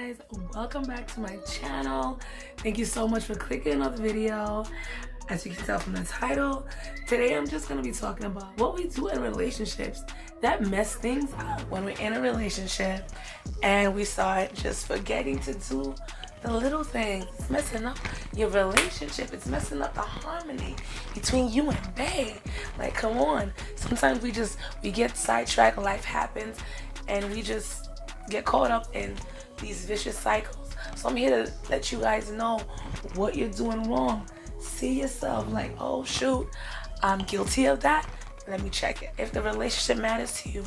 guys, welcome back to my channel. Thank you so much for clicking on the video. As you can tell from the title, today I'm just going to be talking about what we do in relationships that mess things up when we're in a relationship and we start just forgetting to do the little things. It's messing up your relationship. It's messing up the harmony between you and bae. Like, come on. Sometimes we get sidetracked, life happens, and we just get caught up in these vicious cycles. So I'm here to let you guys know what you're doing wrong. See yourself like, oh shoot, I'm guilty of that. Let me check it. If the relationship matters to you,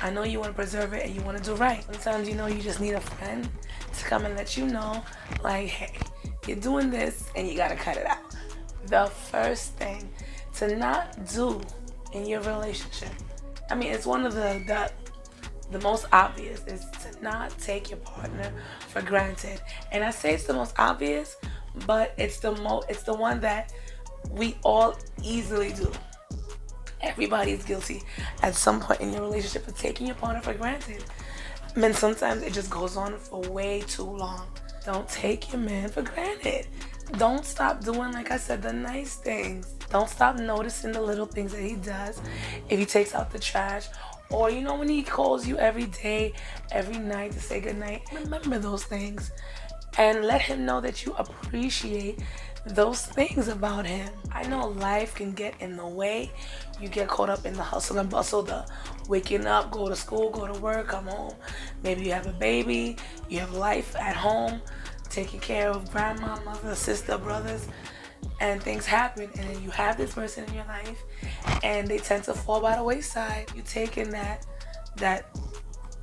I know you want to preserve it and you want to do right. Sometimes you just need a friend to come and let you know, like, hey, you're doing this and you gotta cut it out. The first thing to not do in your relationship, I mean, it's one of the most obvious, is to not take your partner for granted. And I say it's the most obvious, but it's the one that we all easily do. Everybody's guilty at some point in your relationship of taking your partner for granted. I mean, sometimes it just goes on for way too long. Don't take your man for granted. Don't stop doing, like I said, the nice things. Don't stop noticing the little things that he does. If he takes out the trash, or when he calls you every day, every night to say goodnight, remember those things and let him know that you appreciate those things about him. I know life can get in the way. You get caught up in the hustle and bustle, the waking up, go to school, go to work, come home. Maybe you have a baby, you have life at home, taking care of grandma, mother, sister, brothers, and things happen, and then you have this person in your life and they tend to fall by the wayside. You taking that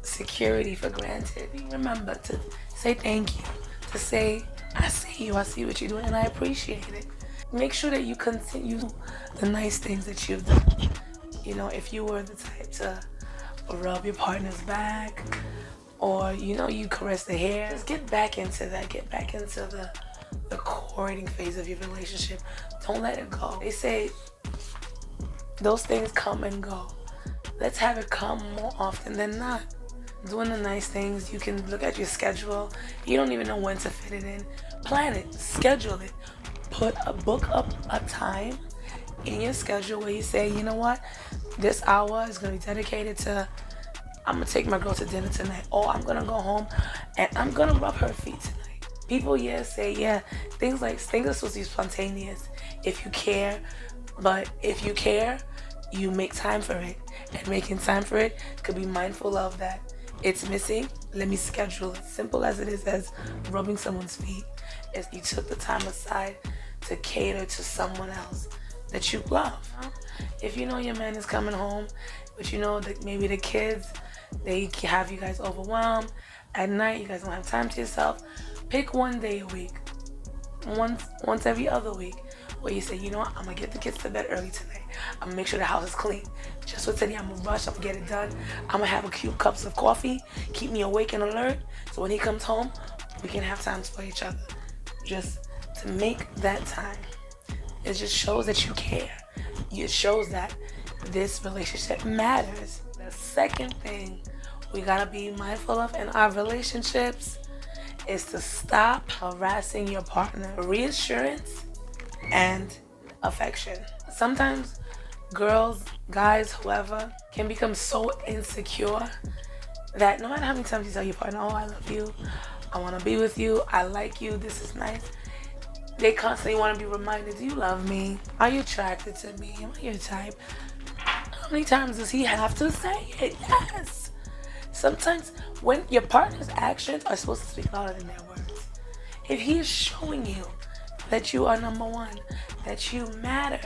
security for granted. Remember to say thank you, to say I see you, I see what you're doing, and I appreciate it. Make sure that you continue the nice things that you've done. If you were the type to rub your partner's back, or you caress the hair, just get back into that. Get back into the courting phase of your relationship. Don't let it go. They say those things come and go. Let's have it come more often than not. Doing the nice things, you can look at your schedule. You don't even know when to fit it in. Plan it, schedule it. Book up a time in your schedule where you say, you know what, this hour is going to be dedicated to, I'm going to take my girl to dinner tonight, or I'm going to go home and I'm going to rub her feet tonight. People say things are supposed to be spontaneous if you care, but if you care, you make time for it. And making time for it could be mindful of that. It's missing, let me schedule it. Simple as it is as rubbing someone's feet. If you took the time aside to cater to someone else that you love. If your man is coming home, but that maybe the kids, they have you guys overwhelmed. At night, you guys don't have time to yourself. Pick one day a week, once every other week, where you say, you know what, I'm gonna get the kids to bed early tonight. I'm gonna make sure the house is clean. Just for today, I'm gonna rush, I'm gonna get it done. I'm gonna have a few cups of coffee, keep me awake and alert, so when he comes home, we can have time for each other. Just to make that time. It just shows that you care. It shows that this relationship matters. The second thing we gotta be mindful of in our relationships is to stop harassing your partner. Reassurance and affection. Sometimes girls, guys, whoever, can become so insecure that no matter how many times you tell your partner, oh, I love you, I want to be with you, I like you, this is nice, they constantly want to be reminded, do you love me? Are you attracted to me? Am I your type? How many times does he have to say it? Yes. Sometimes when your partner's actions are supposed to speak louder than their words. If he is showing you that you are number one, that you matter,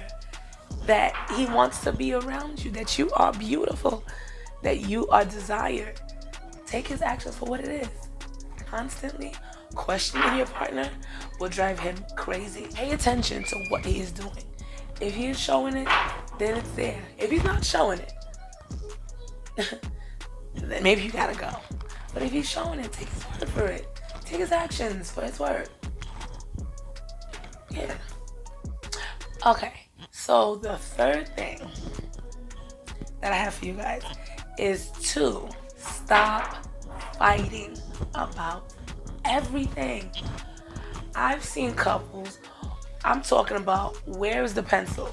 that he wants to be around you, that you are beautiful, that you are desired, take his actions for what it is. Constantly questioning your partner will drive him crazy. Pay attention to what he is doing. If he is showing it, then it's there. If he's not showing it, then maybe you gotta go. But if he's showing it, take his word for it. Take his actions for his word. Yeah. Okay, so the third thing that I have for you guys is to stop fighting about everything. I've seen couples, I'm talking about, where is the pencil?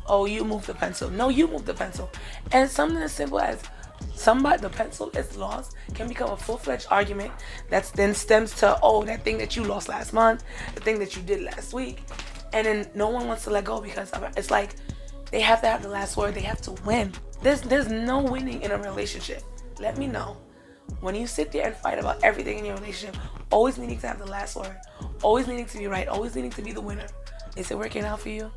Oh, you moved the pencil. No, you moved the pencil. And something as simple as the pencil is lost can become a full-fledged argument that then stems to, oh, that thing that you lost last month, the thing that you did last week. And then no one wants to let go because it's like they have to have the last word. They have to win. There's no winning in a relationship. Let me know. When you sit there and fight about everything in your relationship, always needing to have the last word, always needing to be right, always needing to be the winner, is it working out for you?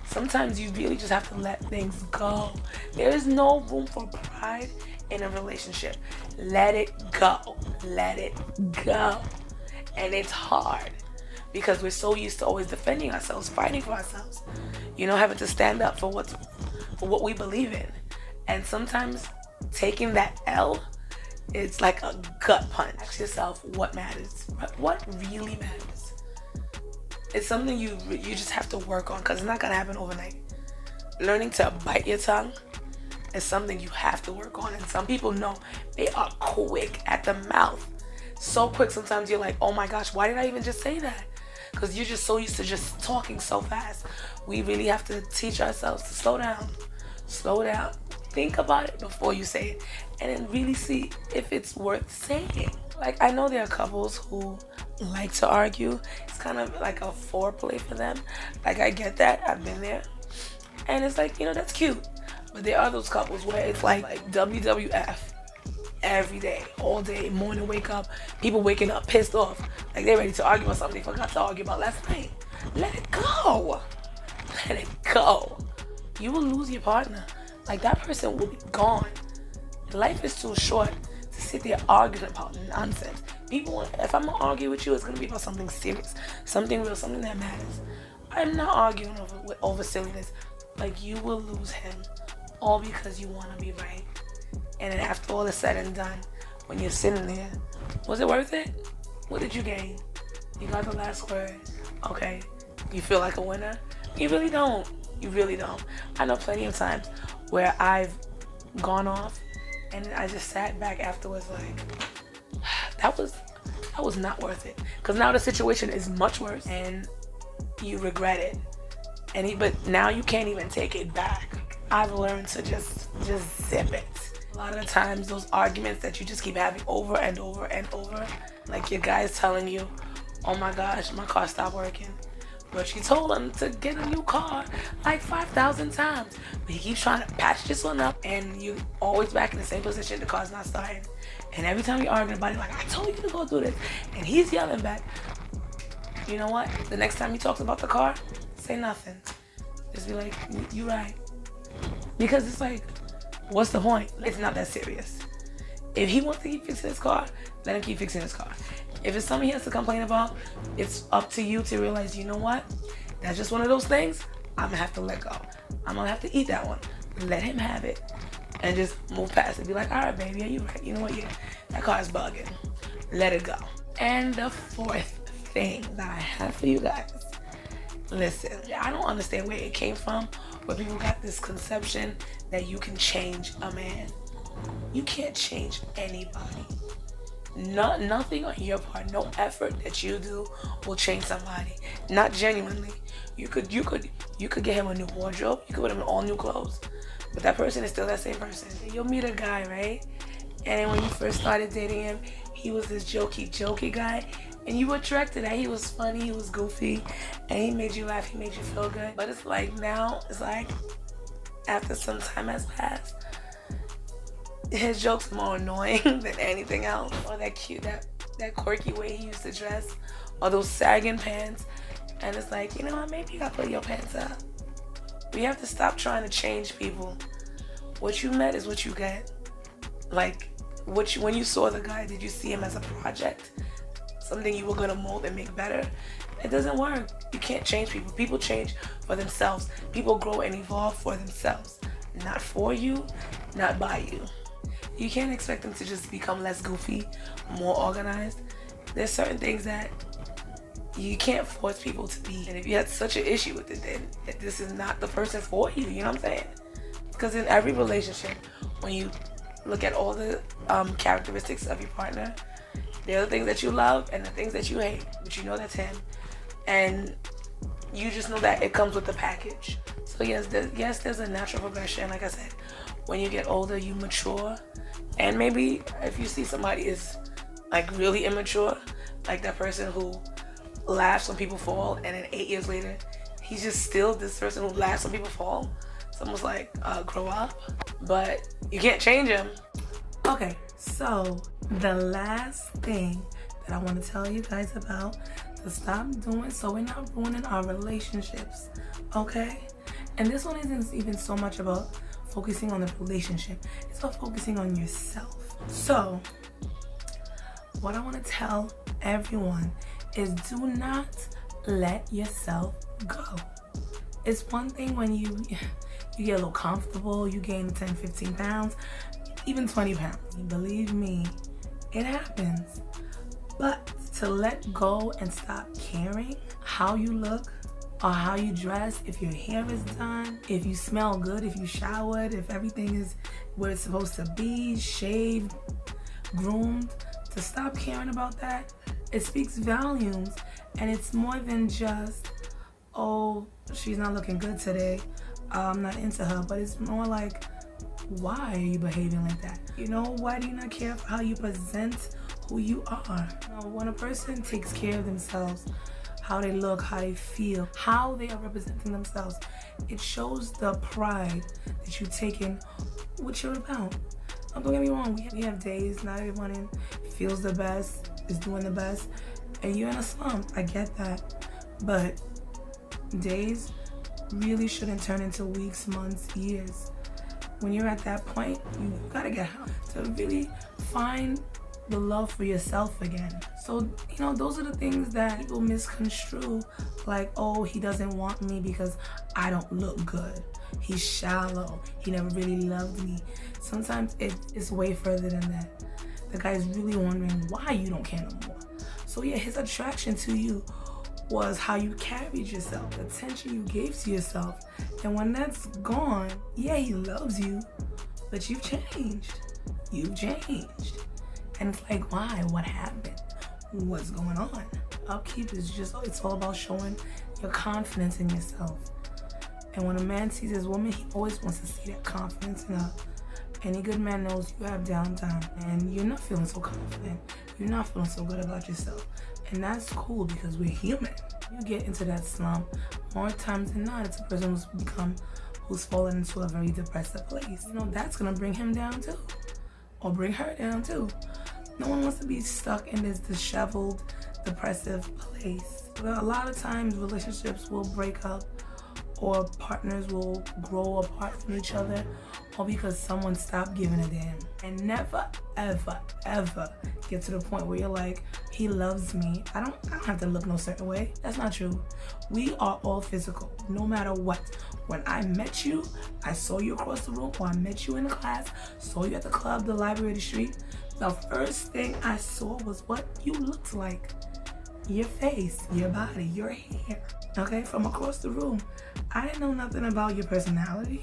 Sometimes you really just have to let things go. There is no room for pride in a relationship. Let it go. Let it go. And it's hard because we're so used to always defending ourselves, fighting for ourselves, having to stand up for what we believe in. And sometimes taking that L, it's like a gut punch. Ask yourself what matters. What really matters? It's something you just have to work on because it's not going to happen overnight. Learning to bite your tongue is something you have to work on. And some people know they are quick at the mouth. So quick, sometimes you're like, oh my gosh, why did I even just say that? Because you're just so used to just talking so fast. We really have to teach ourselves to slow down. Slow down. Think about it before you say it. And then really see if it's worth saying. Like, I know there are couples who like to argue. It's kind of like a foreplay for them. Like, I get that. I've been there. And it's like, that's cute. But there are those couples where it's like WWF. Every day, all day, morning, wake up, people waking up pissed off. Like they're ready to argue about something they forgot to argue about last night. Let it go. Let it go. You will lose your partner. Like that person will be gone. Life is too short to sit there arguing about nonsense. If I'm gonna argue with you, it's gonna be about something serious, something real, something that matters. I'm not arguing over silliness. Like you will lose him all because you wanna be right. And then after all is said and done, when you're sitting there, was it worth it? What did you gain? You got the last word. Okay. You feel like a winner? You really don't. You really don't. I know plenty of times where I've gone off and I just sat back afterwards like, that was not worth it. Because now the situation is much worse and you regret it. But now you can't even take it back. I've learned to just zip it. A lot of the times, those arguments that you just keep having over and over and over, like your guy's telling you, oh my gosh, my car stopped working. But you told him to get a new car like 5,000 times. But he keeps trying to patch this one up and you always back in the same position, the car's not starting. And every time you're arguing about it, like, I told you to go do this. And he's yelling back. You know what? The next time he talks about the car, say nothing. Just be like, you right. Because it's like, what's the point? It's not that serious. If he wants to keep fixing his car, let him keep fixing his car. If it's something he has to complain about, it's up to you to realize, you know what? That's just one of those things I'm going to have to let go. I'm going to have to eat that one. Let him have it. And just move past it. Be like, all right, baby, are you right? You know what? Yeah, that car is bugging. Let it go. And the fourth thing that I have for you guys. Listen, I don't understand where it came from, but people got this conception that you can change a man. You can't change anybody. Nothing on your part, no effort that you do will change somebody. Not genuinely. You could get him a new wardrobe. You could put him in all new clothes, but that person is still that same person. You'll meet a guy, right? And when you first started dating him, he was this jokey guy. And you were attracted that he was funny, he was goofy, and he made you laugh, he made you feel good. But it's like now, it's like after some time has passed, his jokes are more annoying than anything else. Or that cute, that quirky way he used to dress, or those sagging pants. And it's like, you know what, maybe you gotta put your pants up. We have to stop trying to change people. What you met is what you get. Like, when you saw the guy, did you see him as a project? Something you were gonna mold and make better? It doesn't work. You can't change people. People change for themselves. People grow and evolve for themselves. Not for you, not by you. You can't expect them to just become less goofy, more organized. There's certain things that you can't force people to be. And if you had such an issue with it, then this is not the person for you, you know what I'm saying? Because in every relationship, when you look at all the characteristics of your partner, There are the things that you love and the things that you hate, but you know that's him. And you just know that it comes with the package. So yes, there's a natural progression. Like I said, when you get older, you mature. And maybe if you see somebody is like really immature, like that person who laughs when people fall, and then 8 years later, he's just still this person who laughs when people fall. It's almost like grow up, but you can't change him. Okay, so the last thing that I want to tell you guys about to stop doing so we're not ruining our relationships, okay? And this one isn't even so much about focusing on the relationship, it's about focusing on yourself. So what I want to tell everyone is do not let yourself go. It's one thing when you get a little comfortable, you gain 10, 15 pounds, even 20 pounds. Believe me, it happens. But to let go and stop caring how you look or how you dress, if your hair is done, if you smell good, if you showered, if everything is where it's supposed to be, shaved, groomed, to stop caring about that, it speaks volumes. And it's more than just, oh, she's not looking good today, I'm not into her, but it's more like, why are you behaving like that? You know, why do you not care for how you present who you are? You know, when a person takes care of themselves, how they look, how they feel, how they are representing themselves, it shows the pride that you've taken what you're about. Now, don't get me wrong, we have days, not everyone feels the best, is doing the best, and you're in a slump, I get that. But days really shouldn't turn into weeks, months, years. When you're at that point, you gotta get help to really find the love for yourself again. So, you know, those are the things that people misconstrue, like, oh, he doesn't want me because I don't look good. He's shallow. He never really loved me. Sometimes it's way further than that. The guy's really wondering why you don't care no more. So yeah, his attraction to you was how you carried yourself, the attention you gave to yourself. And when that's gone, yeah, he loves you, but you've changed. You've changed. And it's like, why? What happened? What's going on? Upkeep is just, it's all about showing your confidence in yourself. And when a man sees his woman, he always wants to see that confidence in her. Any good man knows you have downtime and you're not feeling so confident. You're not feeling so good about yourself. And that's cool because we're human. You get into that slump, more times than not, it's a person who's fallen into a very depressive place. You know, that's gonna bring him down too. Or bring her down too. No one wants to be stuck in this disheveled, depressive place. But a lot of times relationships will break up or partners will grow apart from each other, or because someone stopped giving a damn. And never, ever, ever get to the point where you're like, he loves me. I don't have to look no certain way. That's not true. We are all physical, no matter what. When I met you, I saw you across the room, or I met you in the class, saw you at the club, the library, the street. The first thing I saw was what you looked like. Your face, your body, your hair, okay, from across the room. I didn't know nothing about your personality.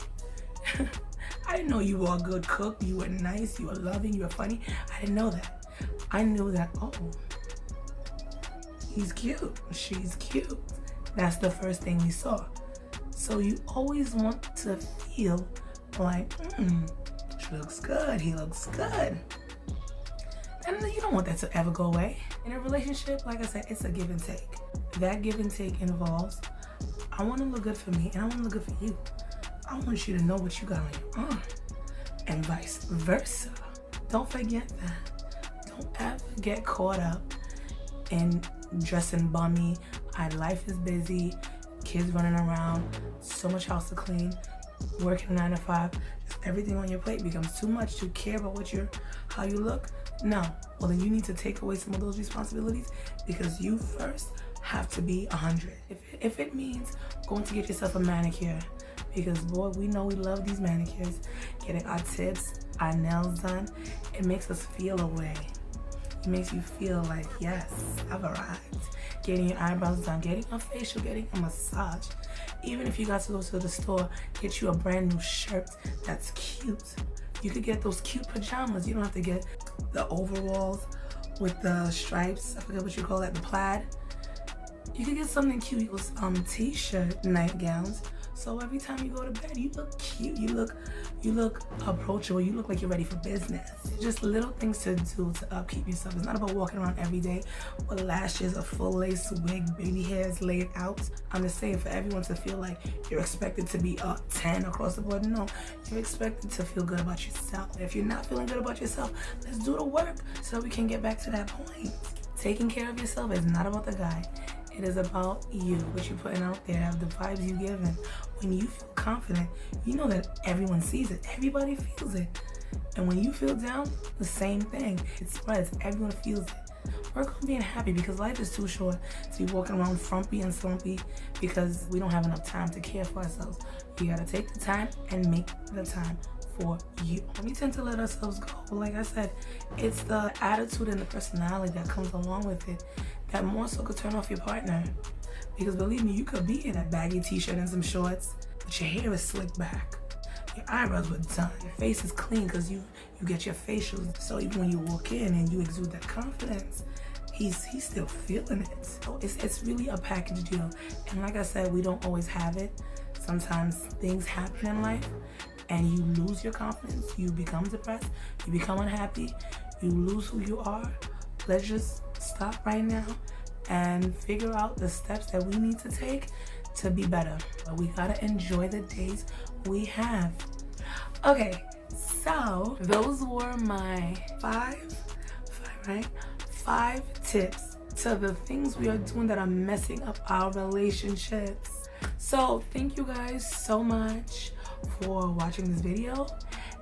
I didn't know you were a good cook, you were nice, you were loving, you were funny. I didn't know that. I knew that, oh, he's cute, she's cute. That's the first thing we saw. So you always want to feel like, she looks good, he looks good. And you don't want that to ever go away. In a relationship, like I said, it's a give and take. That give and take involves, I want to look good for me and I want to look good for you. I want you to know what you got on your arm, and vice versa. Don't forget that. Don't ever get caught up in dressing bummy. Life is busy, kids running around, so much house to clean, working 9 to 5. Just everything on your plate becomes too much to care about how you look. No, well then you need to take away some of those responsibilities, because you first have to be 100. If it means going to get yourself a manicure, because boy, we know we love these manicures, getting our tips, our nails done, it makes us feel a way. It makes you feel like, yes, I've arrived. Getting your eyebrows done, getting a facial, getting a massage. Even if you got to go to the store, get you a brand new shirt that's cute. You could get those cute pajamas. You don't have to get the overalls with the stripes. I forget what you call that, the plaid. You could get something cute. You could t-shirt nightgowns. So every time you go to bed, you look cute. You look approachable. You look like you're ready for business. Just little things to do to upkeep yourself. It's not about walking around every day with lashes, a full lace wig, baby hairs laid out. I'm just saying, for everyone to feel like you're expected to be 10 across the board. No, you're expected to feel good about yourself. If you're not feeling good about yourself, let's do the work so we can get back to that point. Taking care of yourself is not about the guy. It is about you, what you're putting out there, the vibes you give. And when you feel confident, you know that everyone sees it. Everybody feels it. And when you feel down, the same thing. It spreads. Everyone feels it. Work on being happy, because life is too short to be walking around frumpy and slumpy because we don't have enough time to care for ourselves. You gotta take the time and make the time for you. We tend to let ourselves go. But like I said, it's the attitude and the personality that comes along with it that more so could turn off your partner. Because believe me, you could be in a baggy t-shirt and some shorts, but your hair is slicked back. Your eyebrows were done. Your face is clean because you get your facials. So even when you walk in and you exude that confidence, he's still feeling it. So it's really a package deal. And like I said, we don't always have it. Sometimes things happen in life and you lose your confidence. You become depressed. You become unhappy. You lose who you are. Let's just stop right now and figure out the steps that we need to take to be better. But we gotta enjoy the days we have. Okay, so those were my five tips to the things we are doing that are messing up our relationships. So thank you guys so much for watching this video.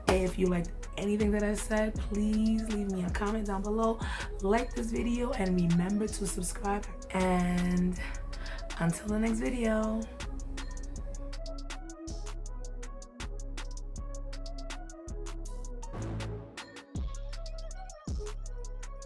If you liked anything that I said, please leave me a comment down below, like this video, and remember to subscribe. And until the next video.